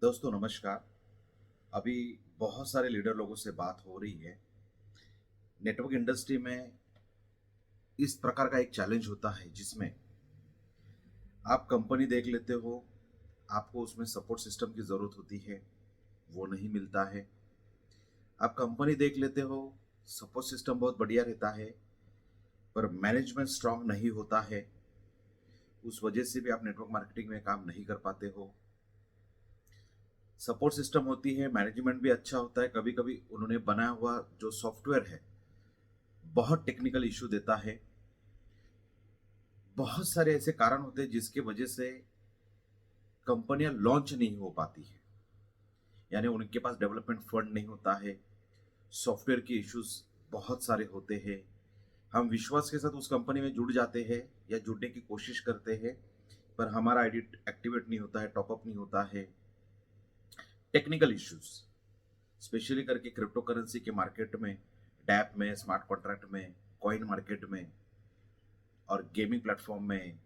दोस्तों नमस्कार। अभी बहुत सारे लीडर लोगों से बात हो रही है। नेटवर्क इंडस्ट्री में इस प्रकार का एक चैलेंज होता है जिसमें आप कंपनी देख लेते हो, आपको उसमें सपोर्ट सिस्टम की ज़रूरत होती है, वो नहीं मिलता है। आप कंपनी देख लेते हो, सपोर्ट सिस्टम बहुत बढ़िया रहता है, पर मैनेजमेंट स्ट्रांग नहीं होता है। उस वजह से भी आप नेटवर्क मार्केटिंग में काम नहीं कर पाते हो। सपोर्ट सिस्टम होती है, मैनेजमेंट भी अच्छा होता है, कभी-कभी उन्होंने बनाया हुआ जो सॉफ्टवेयर है, बहुत टेक्निकल इश्यू देता है। बहुत सारे ऐसे कारण होते हैं जिसकी वजह से कंपनियां लॉन्च नहीं हो पाती है, यानी उनके पास डेवलपमेंट फंड नहीं होता है। सॉफ्टवेयर के इश्यूज बहुत सारे होते हैं। हम विश्वास के साथ उस कंपनी में जुड़ जाते हैं या जुड़ने की कोशिश करते हैं, पर हमारा आईडी एक्टिवेट नहीं होता है, टॉपअप नहीं होता है। टेक्निकल इश्यूज स्पेशली करके क्रिप्टो करेंसी के मार्केट में, डैप में, स्मार्ट कॉन्ट्रैक्ट में, कॉइन मार्केट में और गेमिंग प्लेटफॉर्म में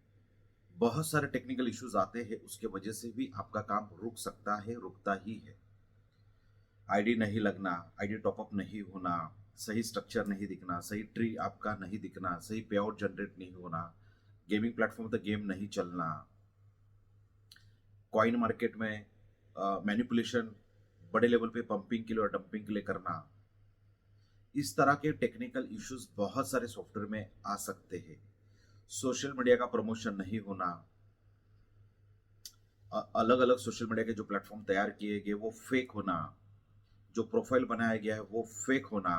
बहुत सारे टेक्निकल इश्यूज आते हैं। उसके वजह से भी आपका काम रुक सकता है, रुकता ही है। आईडी नहीं लगना, आईडी टॉपअप नहीं होना, सही स्ट्रक्चर नहीं दिखना, सही ट्री आपका नहीं दिखना, सही पे आउट जनरेट नहीं होना, गेमिंग प्लेटफॉर्म तक गेम नहीं चलना, कॉइन मार्केट में मैनिपुलेशन बड़े लेवल पे पंपिंग के लिए और डंपिंग के लिए करना। इस तरह के टेक्निकल इश्यूज बहुत सारे सॉफ्टवेयर में आ सकते हैं। सोशल मीडिया का प्रमोशन नहीं होना, अलग अलग सोशल मीडिया के जो प्लेटफॉर्म तैयार किए गए वो फेक होना, जो प्रोफाइल बनाया गया है वो फेक होना,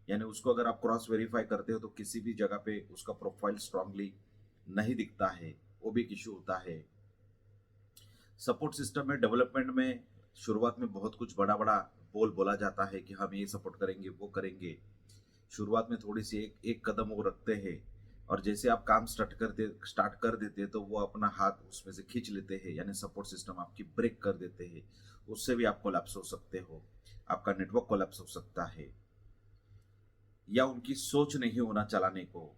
यानी उसको अगर आप क्रॉस वेरीफाई करते हो तो किसी भी जगह पे उसका प्रोफाइल स्ट्रांगली नहीं दिखता है, वो भी एक इश्यू होता है। सपोर्ट सिस्टम में, डेवलपमेंट में शुरुआत में बहुत कुछ बड़ा बड़ा बोला जाता है कि हम ये सपोर्ट करेंगे, वो करेंगे। शुरुआत में थोड़ी सी एक एक कदम वो रखते हैं, और जैसे आप काम स्टार्ट कर देते हैं तो वो अपना हाथ उसमें से खींच लेते हैं, यानी सपोर्ट सिस्टम आपकी ब्रेक कर देते हैं। उससे भी आप कोलैप्स हो सकते हो, आपका नेटवर्क कोलैप्स हो सकता है, या उनकी सोच नहीं होना चलाने को।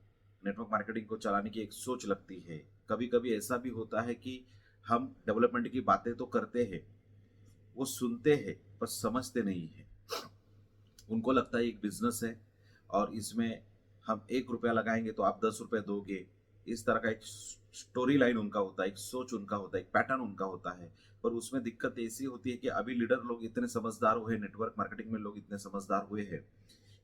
नेटवर्क मार्केटिंग को चलाने की एक सोच लगती है। कभी कभी ऐसा भी होता है कि हम डेवलपमेंट की बातें तो करते हैं, वो सुनते हैं पर समझते नहीं है। उनको लगता है एक बिजनेस है और इसमें हम 1 रुपया लगाएंगे तो आप 10 रुपये दोगे। इस तरह का एक स्टोरी लाइन उनका होता है, एक सोच उनका होता है, एक पैटर्न उनका होता है। पर उसमें दिक्कत ऐसी होती है कि अभी लीडर लोग इतने समझदार हुए, नेटवर्क मार्केटिंग में लोग इतने समझदार हुए हैं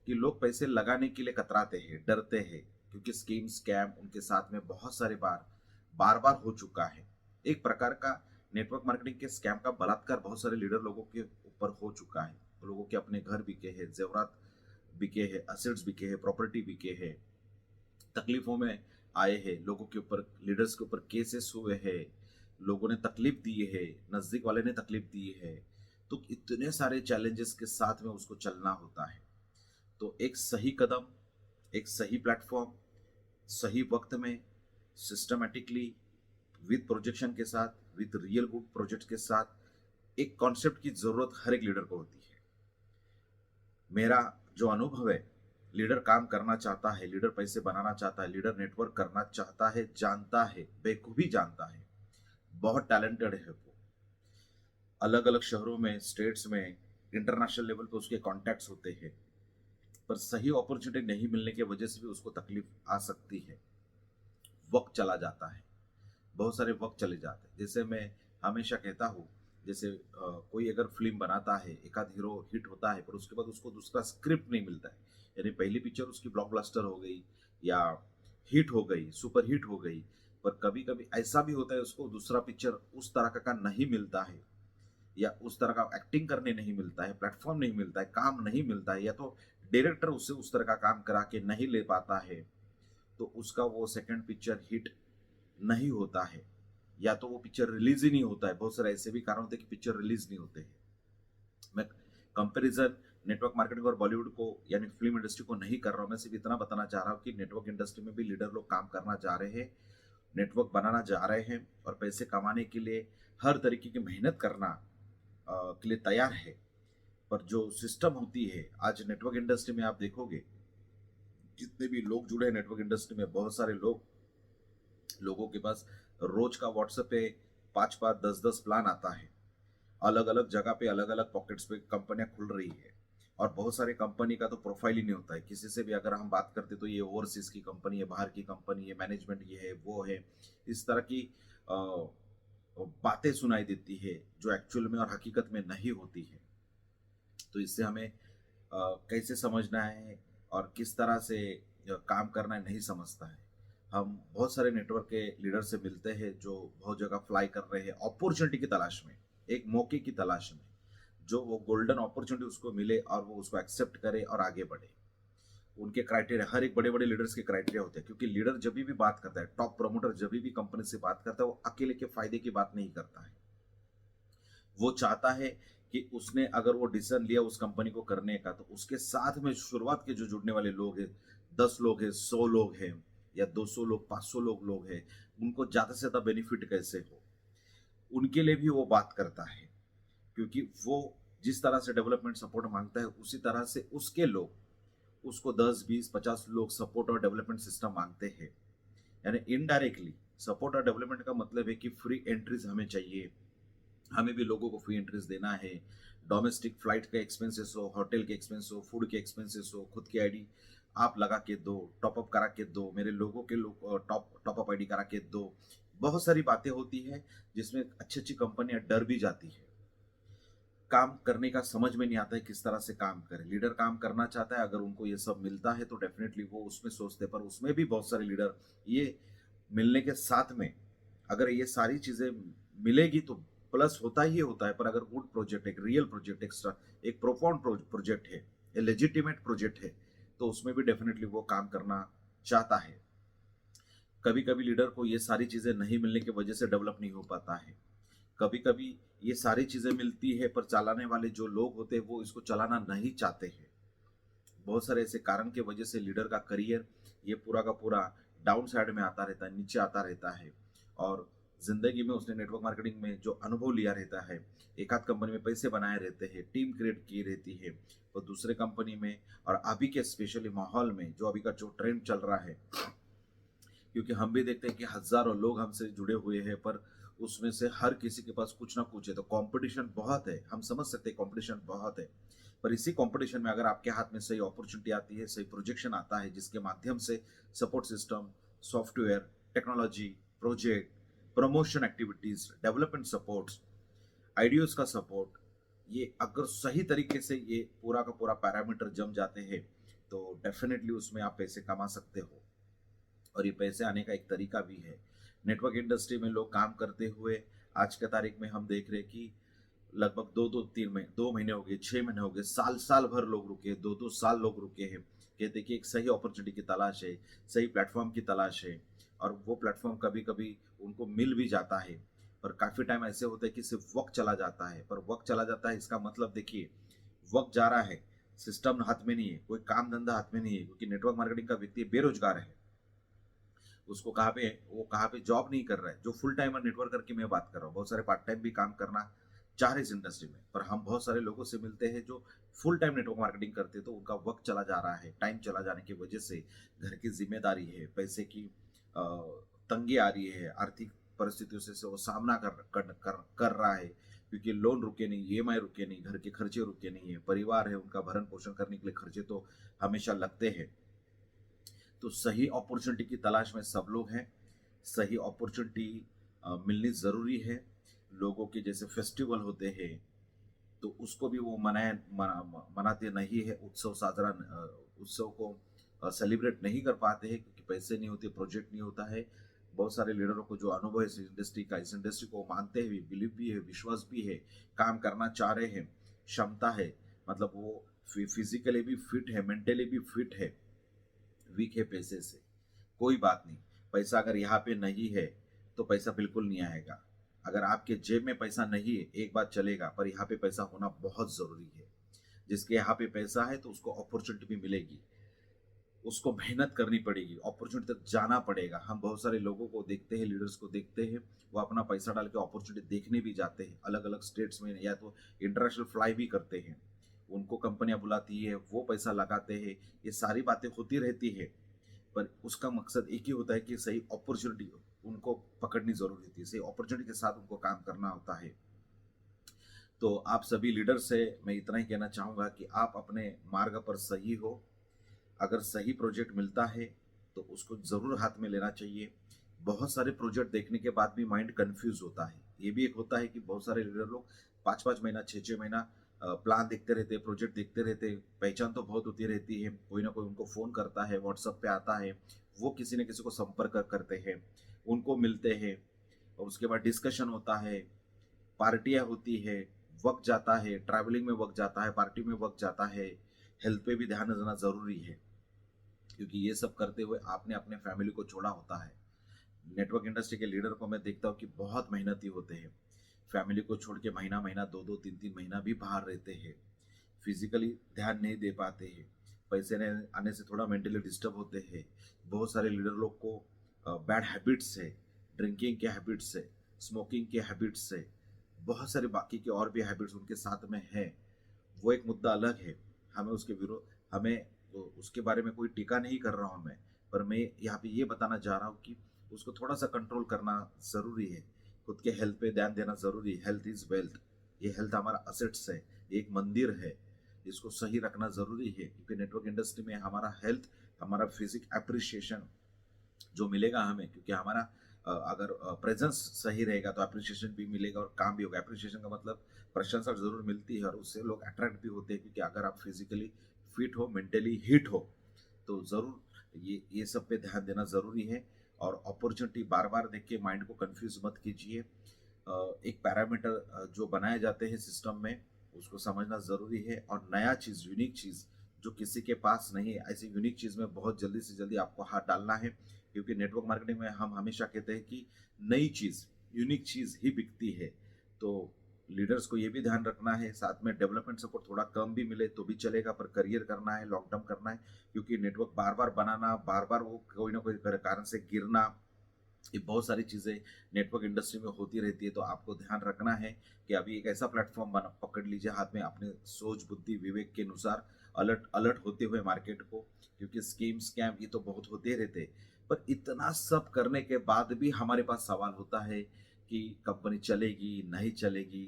कि लोग पैसे लगाने के लिए कतराते हैं, डरते हैं, क्योंकि स्कीम स्कैम उनके साथ में बहुत सारे बार बार हो चुका है। एक प्रकार का नेटवर्क मार्केटिंग के स्कैम का बलात्कार बहुत सारे लीडर लोगों के ऊपर हो चुका है। लोगों के अपने घर बिके हैं, जेवरात बिके हैं, असेट्स बिके हैं, प्रॉपर्टी बिके हैं, तकलीफों में आए हैं लोगों के ऊपर, लीडर्स के ऊपर केसेस हुए हैं, लोगों ने तकलीफ दी है, नजदीक वाले ने तकलीफ दी है। तो इतने सारे चैलेंजेस के साथ में उसको चलना होता है। तो एक सही कदम, एक सही प्लेटफॉर्म, सही वक्त में, सिस्टमैटिकली, विद प्रोजेक्शन के साथ, विद रियल गुड प्रोजेक्ट के साथ एक कॉन्सेप्ट की जरूरत हर एक लीडर को होती है। मेरा जो अनुभव है, लीडर काम करना चाहता है, लीडर पैसे बनाना चाहता है, लीडर नेटवर्क करना चाहता है, जानता है, बेखूबी जानता है, बहुत टैलेंटेड है वो। अलग अलग शहरों में, स्टेट्स में, इंटरनेशनल लेवल पे उसके कॉन्टैक्ट्स होते हैं, पर सही अपॉर्चुनिटी नहीं मिलने की वजह से भी उसको तकलीफ आ सकती है। वक्त चला जाता है, बहुत सारे वक्त चले जाते हैं। जैसे मैं हमेशा कहता हूँ, जैसे कोई अगर फिल्म बनाता है, एक आध हीरो हिट होता है, पर उसके बाद उसको दूसरा स्क्रिप्ट नहीं मिलता है, यानी पहली पिक्चर उसकी ब्लॉकबस्टर हो गई या हिट हो गई, सुपर हिट हो गई, पर कभी कभी ऐसा भी होता है उसको दूसरा पिक्चर उस तरह का नहीं मिलता है, या उस तरह का एक्टिंग करने नहीं मिलता है, प्लेटफॉर्म नहीं मिलता है, काम नहीं मिलता है, या तो डायरेक्टर उससे उस तरह का काम करा के नहीं ले पाता है, तो उसका वो सेकंड पिक्चर हिट नहीं होता है, या तो वो पिक्चर रिलीज ही नहीं होता है। बहुत सारे ऐसे भी कारण होते हैं कि पिक्चर रिलीज नहीं होते हैं। मैं कंपैरिजन नेटवर्क मार्केटिंग और बॉलीवुड को यानी फिल्म इंडस्ट्री को नहीं कर रहा हूं। मैं सिर्फ इतना बताना चाह रहा हूं कि नेटवर्क इंडस्ट्री में भी लीडर लोग काम करना चाह रहे हैं, नेटवर्क बनाना चाह रहे हैं, और पैसे कमाने के लिए हर तरीके की मेहनत करना के लिए तैयार है। पर जो सिस्टम होती है आज नेटवर्क इंडस्ट्री में, आप देखोगे जितने भी लोग जुड़े हैं नेटवर्क इंडस्ट्री में, बहुत सारे लोगों के पास रोज का व्हाट्सएप पे 5 5 10 10 प्लान आता है। अलग अलग जगह पे अलग अलग पॉकेट्स पे कंपनियां खुल रही है। और बहुत सारे कंपनी का तो प्रोफाइल ही नहीं होता है, किसी से भी अगर हम बात करते तो ये ओवरसीज की कंपनी है, बाहर की कंपनी है, मैनेजमेंट ये है वो है, इस तरह की बातें सुनाई देती है जो एक्चुअल में और हकीकत में नहीं होती है। तो इससे हमें कैसे समझना है और किस तरह से काम करना है नहीं समझता है। हम बहुत सारे नेटवर्क के लीडर से मिलते हैं जो बहुत जगह फ्लाई कर रहे हैं अपॉर्चुनिटी की तलाश में, एक मौके की तलाश में, जो वो गोल्डन अपॉर्चुनिटी उसको मिले और वो उसको एक्सेप्ट करे और आगे बढ़े। उनके क्राइटेरिया, हर एक बड़े बड़े लीडर्स के क्राइटेरिया होते हैं, क्योंकि लीडर जब भी बात करता है, टॉप प्रमोटर जब भी कंपनी से बात करता है, वो अकेले के फायदे की बात नहीं करता है। वो चाहता है कि उसने अगर वो डिसीजन लिया उस कंपनी को करने का, तो उसके साथ में शुरुआत के जो जुड़ने वाले लोग हैं, 10 लोग हैं, 100 लोग हैं, या 200 लोग, 500 लोग हैं, उनको ज्यादा से ज्यादा बेनिफिट कैसे हो, उनके लिए भी वो बात करता है। क्योंकि वो जिस तरह से डेवलपमेंट सपोर्ट मांगता है, उसी तरह से उसके लोग उसको 10, 20, 50 लोग सपोर्ट और डेवलपमेंट सिस्टम मांगते हैं। यानी इनडायरेक्टली सपोर्ट और डेवलपमेंट का मतलब है कि फ्री एंट्रीज हमें चाहिए, हमें भी लोगों को फ्री एंट्रीज देना है। डोमेस्टिक फ्लाइट के एक्सपेंसेस हो, होटल के एक्सपेंस हो, फूड के एक्सपेंसेस हो, खुद की आईडी आप लगा के दो, टॉपअप करा के दो, मेरे लोगों के लोग टॉपअप आईडी करा के दो। बहुत सारी बातें होती है जिसमें अच्छी अच्छी कंपनियां डर भी जाती है, काम करने का समझ में नहीं आता है किस तरह से काम करें। लीडर काम करना चाहता है, अगर उनको ये सब मिलता है तो डेफिनेटली वो उसमें सोचते हैं, पर उसमें भी बहुत सारे लीडर ये मिलने के साथ में, अगर ये सारी चीजें मिलेगी तो प्लस होता ही होता है, पर अगर गुड प्रोजेक्ट, एक रियल प्रोजेक्ट, एक्स्ट्रा एक प्रोफाउंड प्रोजेक्ट है, एक लेजिटिमेट प्रोजेक्ट है, तो उसमें भी डेफिनेटली वो काम करना चाहता है। कभी कभी लीडर को ये सारी चीजें नहीं मिलने की वजह से डेवलप नहीं हो पाता है। कभी कभी ये सारी चीजें मिलती है पर चलाने वाले जो लोग होते हैं वो इसको चलाना नहीं चाहते हैं। बहुत सारे ऐसे कारण के वजह से लीडर का करियर ये पूरा का पूरा डाउन साइड में आता रहता है, नीचे आता रहता है। और जिंदगी में उसने नेटवर्क मार्केटिंग में जो अनुभव लिया रहता है, एक आध कंपनी में पैसे बनाए रहते हैं, टीम क्रिएट की रहती है, तो दूसरे कंपनी में और अभी के स्पेशली माहौल में जो अभी का जो ट्रेंड चल रहा है, क्योंकि हम भी देखते हैं कि हजारों लोग हमसे जुड़े हुए हैं, पर उसमें से हर किसी के पास कुछ ना कुछ है, तो कंपटीशन बहुत है, हम समझ सकते हैं कंपटीशन बहुत है। पर इसी कंपटीशन में अगर आपके हाथ में सही अपॉर्चुनिटी आती है, सही प्रोजेक्शन आता है, जिसके माध्यम से support system, software, technology, project, promotion activities, development supports, ideas का सपोर्ट, ये अगर सही तरीके से ये पूरा का पूरा पैरामीटर जम जाते हैं, तो डेफिनेटली उसमें आप पैसे कमा सकते हो। और ये पैसे आने का एक तरीका भी है। नेटवर्क इंडस्ट्री में लोग काम करते हुए आज के तारीख में हम देख रहे हैं कि लगभग 2-2 3 महीने, 2 महीने हो गए, 6 महीने हो गए, साल साल भर लोग रुके, 2-2 साल लोग रुके हैं। कहते कि एक सही अपॉर्चुनिटी की तलाश है, सही प्लेटफॉर्म की तलाश है, और वो प्लेटफॉर्म कभी कभी उनको मिल भी जाता है। पर काफ़ी टाइम ऐसे होता है कि सिर्फ वक्त चला जाता है, पर वक्त चला जाता है इसका मतलब देखिए, वक्त जा रहा है, सिस्टम हाथ में नहीं है, कोई काम धंधा हाथ में नहीं है, क्योंकि नेटवर्क मार्केटिंग का व्यक्ति बेरोजगार है। उसको कहाँ पे, वो कहाँ पे जॉब नहीं कर रहा है। जो फुल टाइमर नेटवर्कर की मैं बात कर रहा हूँ, बहुत सारे पार्ट टाइम भी काम करना चाह रहे इस इंडस्ट्री में, पर हम बहुत सारे लोगों से मिलते हैं जो फुल टाइम नेटवर्क मार्केटिंग करते हैं, तो उनका वक्त चला जा रहा है, टाइम चला जाने की वजह से घर की जिम्मेदारी है, पैसे की अ, तंगी आ रही है, आर्थिक परिस्थितियों से वो सामना कर रहा है, क्योंकि लोन रुके नहीं, ईएमआई रुके नहीं, घर के खर्चे रुके नहीं है, परिवार है, उनका भरण पोषण करने के लिए खर्चे तो हमेशा लगते हैं। तो सही अपॉर्चुनिटी की तलाश में सब लोग हैं। सही अपॉर्चुनिटी मिलनी ज़रूरी है। लोगों के जैसे फेस्टिवल होते हैं, तो उसको भी वो मनाते नहीं है, उत्सव को सेलिब्रेट नहीं कर पाते हैं, क्योंकि पैसे नहीं होते, प्रोजेक्ट नहीं होता है। बहुत सारे लीडरों को जो अनुभव है इस इंडस्ट्री का, इस इंडस्ट्री को मानते हैं भी, बिलीव भी है, विश्वास भी है, काम करना चाह रहे हैं, क्षमता है, मतलब वो फिजिकली भी फिट है, मेंटली भी फिट है, वीक है पैसे से, कोई बात नहीं। पैसा अगर यहाँ पे नहीं है तो पैसा बिल्कुल नहीं आएगा। अगर आपके जेब में पैसा नहीं है एक बात चलेगा, पर यहाँ पे पैसा होना बहुत ज़रूरी है। जिसके यहाँ पे पैसा है तो उसको अपॉर्चुनिटी भी मिलेगी, उसको मेहनत करनी पड़ेगी, अपॉर्चुनिटी तक जाना पड़ेगा। हम बहुत सारे लोगों को देखते हैं, लीडर्स को देखते हैं, वो अपना पैसा डाल के अपॉर्चुनिटी देखने भी जाते हैं अलग अलग स्टेट्स में, या तो इंटरनेशनल फ्लाई भी करते हैं, उनको कंपनियां बुलाती है, वो पैसा लगाते हैं, ये सारी बातें होती रहती है। पर उसका मकसद एक ही होता है कि सही अपॉर्चुनिटी उनको पकड़नी जरूरी होती है, सही अपॉर्चुनिटी के साथ उनको काम करना होता है। तो आप सभी लीडर से मैं इतना ही कहना चाहूँगा कि आप अपने मार्ग पर सही हो। अगर सही प्रोजेक्ट मिलता है तो उसको ज़रूर हाथ में लेना चाहिए। बहुत सारे प्रोजेक्ट देखने के बाद भी माइंड कंफ्यूज होता है। ये भी एक होता है कि बहुत सारे लीडर लोग 5-5 महीना 6-6 महीना प्लान देखते रहते हैं, प्रोजेक्ट देखते रहते हैं। पहचान तो बहुत होती रहती है, कोई ना कोई उनको फ़ोन करता है, व्हाट्सएप पे आता है, वो किसी न किसी को संपर्क करते हैं, उनको मिलते हैं और उसके बाद डिस्कशन होता है, पार्टियाँ होती है, वक़्त जाता है, ट्रैवलिंग में वक़्त जाता है, पार्टी में वक़्त जाता है, हेल्थ पे भी ध्यान देना ज़रूरी है, क्योंकि ये सब करते हुए आपने अपने फैमिली को छोड़ा होता है। नेटवर्क इंडस्ट्री के लीडर को मैं देखता हूँ कि बहुत मेहनती होते हैं। फैमिली को छोड़ के महीना-महीना, 2-2, 3-3 महीना भी बाहर रहते हैं। फिज़िकली ध्यान नहीं दे पाते हैं। पैसे नहीं आने से थोड़ा मेंटली डिस्टर्ब होते हैं। बहुत सारे लीडर लोग को बैड हैबिट्स है, ड्रिंकिंग के हैबिट्स है, स्मोकिंग के हैबिट्स है, बहुत सारे बाकी के और भी हैबिट्स उनके साथ में हैं। वो एक मुद्दा अलग है। हमें उसके विरोध हमें उसके बारे में कोई टीका नहीं कर रहा हूँ मैं, पर मैं यहाँ पे ये बताना चाह रहा हूँ कि उसको थोड़ा-सा कंट्रोल करना ज़रूरी है। खुद के हेल्थ पे ध्यान देना ज़रूरी है। Health is wealth. ये हेल्थ हमारा असेट्स है, ये एक मंदिर है। इसको सही रखना ज़रूरी है, क्योंकि नेटवर्क इंडस्ट्री में हमारा हेल्थ, हमारा फिज़िक एप्रिसिएशन जो मिलेगा हमें, क्योंकि हमारा अगर प्रेजेंस सही रहेगा तो एप्रिसिएशन भी मिलेगा और काम भी होगा। एप्रिसिएशन का मतलब प्रशंसा ज़रूर मिलती है और उससे लोग अट्रैक्ट भी होते हैं, क्योंकि अगर आप फिजिकली फिट हो, मेंटली हिट हो, तो ज़रूर ये सब पे ध्यान देना ज़रूरी है। और अपॉर्चुनिटी बार बार देख के माइंड को कंफ्यूज मत कीजिए। एक पैरामीटर जो बनाए जाते हैं सिस्टम में, उसको समझना ज़रूरी है। और नया चीज़, यूनिक चीज़ जो किसी के पास नहीं है, ऐसी यूनिक चीज़ में बहुत जल्दी से जल्दी आपको हाथ डालना है, क्योंकि नेटवर्क मार्केटिंग में हम हमेशा कहते हैं कि नई चीज़, यूनिक चीज़ ही बिकती है। तो लीडर्स को ये भी ध्यान रखना है, साथ में डेवलपमेंट सपोर्ट थोड़ा कम भी मिले तो भी चलेगा, पर करियर करना है, लॉन्ग टर्म करना है, क्योंकि नेटवर्क बार बार बनाना, बार बार वो कोई ना कोई कारण से गिरना, ये बहुत सारी चीज़ें नेटवर्क इंडस्ट्री में होती रहती है। तो आपको ध्यान रखना है कि अभी एक ऐसा प्लेटफॉर्म बना पकड़ लीजिए हाथ में, अपने सोच, बुद्धि, विवेक के अनुसार अलर्ट अलर्ट होते हुए मार्केट को, क्योंकि स्कीम स्कैम ये तो बहुत होते रहते हैं। पर इतना सब करने के बाद भी हमारे पास सवाल होता है कि कंपनी चलेगी नहीं चलेगी।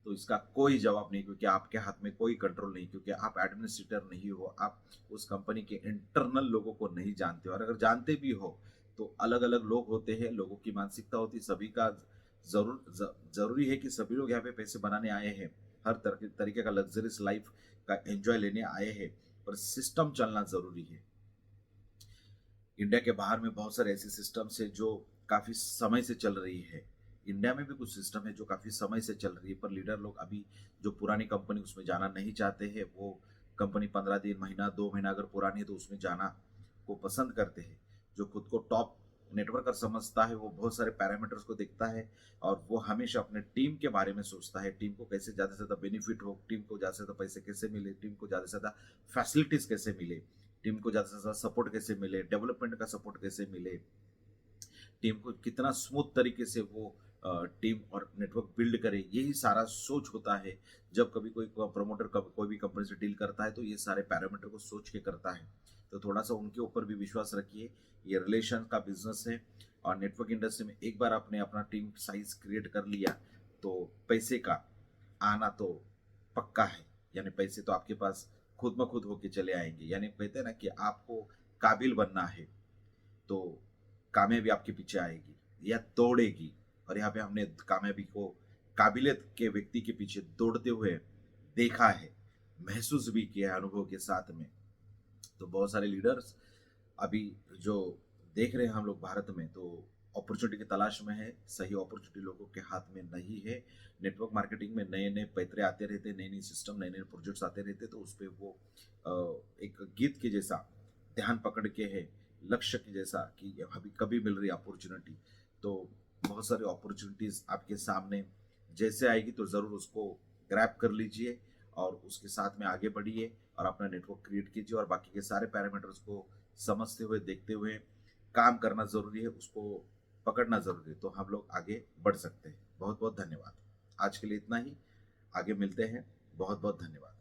तो इसका कोई जवाब नहीं, क्योंकि आपके हाथ में कोई कंट्रोल नहीं, क्योंकि आप एडमिनिस्ट्रेटर नहीं हो, आप उस कंपनी के इंटरनल लोगों को नहीं जानते हो। और अगर जानते भी हो तो अलग अलग लोग होते हैं, लोगों की मानसिकता होती है, सभी का जरूरी है कि सभी लोग यहाँ पे पैसे बनाने आए हैं, हर तरीके का लग्जरियस लाइफ का एंजॉय लेने आए हैं, पर सिस्टम चलना जरूरी है। इंडिया के बाहर में बहुत सारे ऐसे सिस्टम्स है जो काफी समय से चल रही है। इंडिया में भी कुछ सिस्टम है जो काफी समय से चल रही है, पर लीडर लोग अभी जो पुरानी कंपनी उसमें जाना नहीं चाहते हैं। वो कंपनी 15 दिन, महीना, 2 महीना अगर पुरानी है तो उसमें जाना को पसंद करते हैं। जो खुद को टॉप नेटवर्कर समझता है वो बहुत सारे पैरामीटर्स को देखता है, और वो हमेशा अपने टीम के बारे में सोचता है। टीम को कैसे ज़्यादा से ज़्यादा बेनिफिट हो, टीम को ज़्यादा से ज़्यादा पैसे कैसे मिले, टीम को ज़्यादा से ज़्यादा फैसिलिटीज कैसे मिले, टीम को ज़्यादा से ज़्यादा सपोर्ट कैसे मिले, डेवलपमेंट का सपोर्ट कैसे मिले, टीम को कितना स्मूथ तरीके से वो टीम और नेटवर्क बिल्ड करे। यही सारा सोच होता है। जब कभी कोई प्रमोटर कोई भी कंपनी से डील करता है तो ये सारे पैरामीटर को सोच के करता है। तो थोड़ा सा उनके ऊपर भी विश्वास रखिए। ये रिलेशन का बिजनेस है, और नेटवर्क इंडस्ट्री में एक बार आपने अपना टीम साइज क्रिएट कर लिया तो पैसे का आना तो पक्का है। यानी पैसे तो आपके पास खुद ब खुद होके चले आएंगे। यानी कहते हैं ना कि आपको काबिल बनना है तो कामयाबी आपके पीछे आएगी या दौड़ेगी। और यहाँ पे हमने कामयाबी को काबिलियत के व्यक्ति के पीछे दौड़ते हुए देखा है, महसूस भी किया है अनुभव के साथ में। तो बहुत सारे लीडर्स अभी जो देख रहे हैं हम लोग भारत में, तो अपॉर्चुनिटी की तलाश में है। सही अपॉर्चुनिटी लोगों के हाथ में नहीं है। नेटवर्क मार्केटिंग में नए नए पैतरे आते रहते, नई नई सिस्टम, नए नए प्रोजेक्ट्स आते रहते, तो उस पर वो एक गीत के जैसा ध्यान पकड़ के है, लक्ष्य के जैसा कि अभी कभी मिल रही अपॉर्चुनिटी। तो बहुत सारी अपॉर्चुनिटीज आपके सामने जैसे आएगी तो ज़रूर उसको ग्रैब कर लीजिए और उसके साथ में आगे बढ़िए और अपना नेटवर्क क्रिएट कीजिए। और बाकी के सारे पैरामीटर्स को समझते हुए, देखते हुए काम करना ज़रूरी है, उसको पकड़ना ज़रूरी है, तो हम लोग आगे बढ़ सकते हैं। बहुत बहुत धन्यवाद। आज के लिए इतना ही, आगे मिलते हैं। बहुत बहुत धन्यवाद।